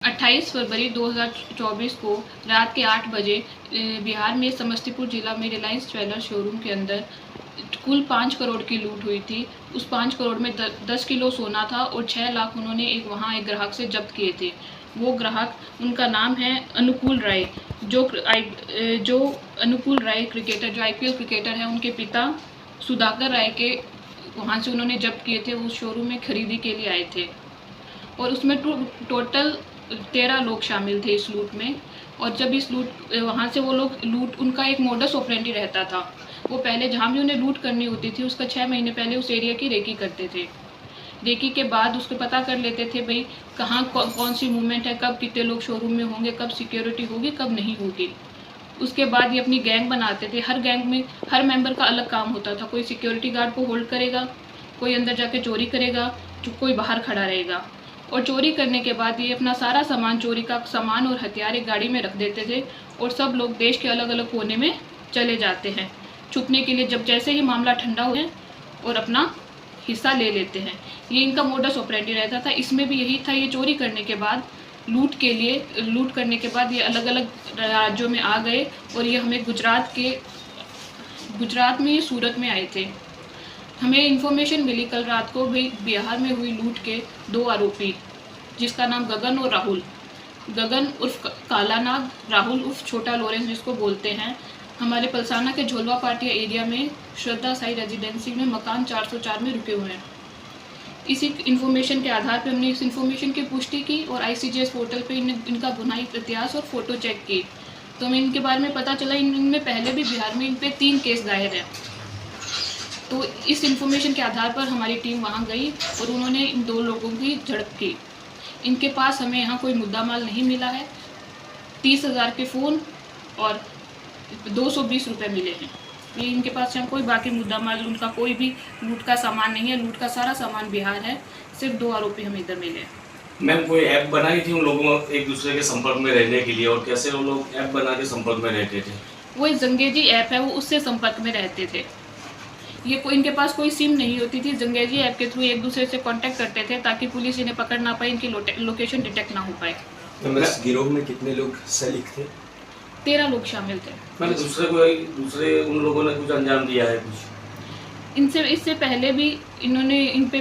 28 फरवरी 2024 को रात के 8 बजे बिहार में समस्तीपुर जिला में रिलायंस ज्वेलर्स शोरूम के अंदर कुल 5 करोड़ की लूट हुई थी। उस 5 करोड़ में 10 किलो सोना था और 6 लाख उन्होंने एक ग्राहक से जब्त किए थे। वो ग्राहक, उनका नाम है अनुकूल राय, जो अनुकूल राय क्रिकेटर, जो IPL क्रिकेटर है, उनके पिता सुधाकर राय के वहाँ से उन्होंने जब्त किए थे। उस शोरूम में खरीदी के लिए आए थे और उसमें टोटल 13 लोग शामिल थे इस लूट में। और जब इस लूट वहाँ से वो लोग उनका एक मोडस ऑपरेंडी रहता था। वो पहले जहाँ भी उन्हें लूट करनी होती थी उसका 6 महीने पहले उस एरिया की रेकी करते थे। रेकी के बाद उसको पता कर लेते थे भाई कहाँ कौन सी मूवमेंट है, कब कितने लोग शोरूम में होंगे, कब सिक्योरिटी होगी, कब नहीं होगी। उसके बाद ये अपनी गैंग बनाते थे। हर गैंग में हर मेंबर का अलग काम होता था। कोई सिक्योरिटी गार्ड को होल्ड करेगा, कोई अंदर जाके चोरी करेगा, कोई बाहर खड़ा रहेगा। और चोरी करने के बाद ये अपना सारा सामान, चोरी का सामान और हथियार एक गाड़ी में रख देते थे और सब लोग देश के अलग अलग कोने में चले जाते हैं छुपने के लिए। जब जैसे ही मामला ठंडा हो और अपना हिस्सा ले लेते हैं। ये इनका मोडस ऑपरेंडी रहता था। इसमें भी यही था। ये चोरी करने के बाद लूट करने के बाद ये अलग अलग राज्यों में आ गए और ये हमें गुजरात में, ये सूरत में आए थे। हमें इन्फॉर्मेशन मिली कल रात को भाई बिहार में हुई लूट के 2 आरोपी, जिसका नाम गगन और राहुल, गगन उर्फ काला नाग, राहुल उर्फ छोटा लॉरेंस जिसको बोलते हैं, हमारे पलसाना के झोलवा पाटिया एरिया में श्रद्धा साई रेजिडेंसी में मकान 404 में रुके हुए हैं। इसी इन्फॉर्मेशन के आधार पर हमने इस इन्फॉर्मेशन की पुष्टि की और ICGS पोर्टल पे इनका गुनाही इतिहास और फोटो चेक की तो हमें इनके बारे में पता चला इनमें पहले भी बिहार में इन पे 3 केस दायर हैं। तो इस इन्फॉर्मेशन के आधार पर हमारी टीम वहां गई और उन्होंने इन 2 लोगों की झड़प की। इनके पास हमें यहाँ कोई मुद्दा माल नहीं मिला है। 30,000 के फ़ोन और 220 रुपये मिले हैं। ये इनके पास से हम कोई बाकी मुद्दा माल, उनका कोई भी लूट का सामान नहीं है। लूट का सारा सामान बिहार है। सिर्फ 2 आरोपी हमें इधर मिले। मैम, कोई ऐप बनाई थी उन लोगों को एक दूसरे के संपर्क में रहने के लिए, और कैसे वो लोग ऐप बना के संपर्क में रहते थे? वो एक जंगेजी ऐप है, वो उससे संपर्क में रहते थे। इनके पास कोई सिम नहीं होती थी। जंगेजी ऐप के थ्रू एक दूसरे से कांटेक्ट करते थे ताकि पुलिस इन्हें पकड़ ना पाए, इनकी लोकेशन डिटेक्ट ना हो पाए। इस गिरोह में कितने लोग सलीक थे? 13 लोग शामिल थे। मैंने दूसरे उन लोगों ने कुछ अंजाम दिया है कुछ? इससे पहले भी इन्होंने इन पे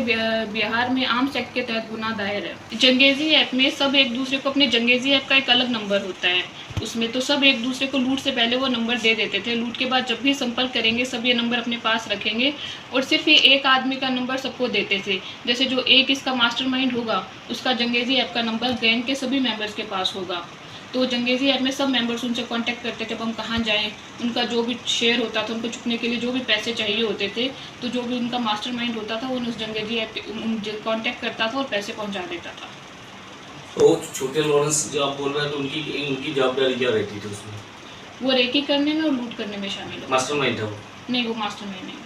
बिहार में आर्म्स एक्ट के तहत गुनाह दायर है। जंगेजी ऐप में सब एक दूसरे को, अपने जंगेजी ऐप का एक अलग नंबर होता है उसमें, तो सब एक दूसरे को लूट से पहले वो नंबर दे देते थे। लूट के बाद जब भी संपर्क करेंगे सब ये नंबर अपने पास रखेंगे और सिर्फ ये एक आदमी का नंबर सबको देते थे। जैसे जो एक इसका मास्टरमाइंड होगा उसका जंगेजी ऐप का नंबर गैंग के सभी मेंबर्स के पास होगा। तो जंगेजी ऐप में सब मेंबर्स उनसे कांटेक्ट करते थे, अब हम कहाँ जाएं, उनका जो भी शेयर होता था, उनको छुपने के लिए जो भी पैसे चाहिए होते थे, तो जो भी उनका मास्टरमाइंड होता था वो उस जंगेजी ऐप कांटेक्ट करता था और पैसे पहुंचा देता था। तो छोटे लॉरेंस जो आप बोल रहे हैं, तो उनकी जवाबदारी क्या रहती थी उसमें? वो रेकी करने में और लूट करने में शामिल है। मास्टरमाइंड था वो? नहीं, वो मास्टरमाइंड नहीं।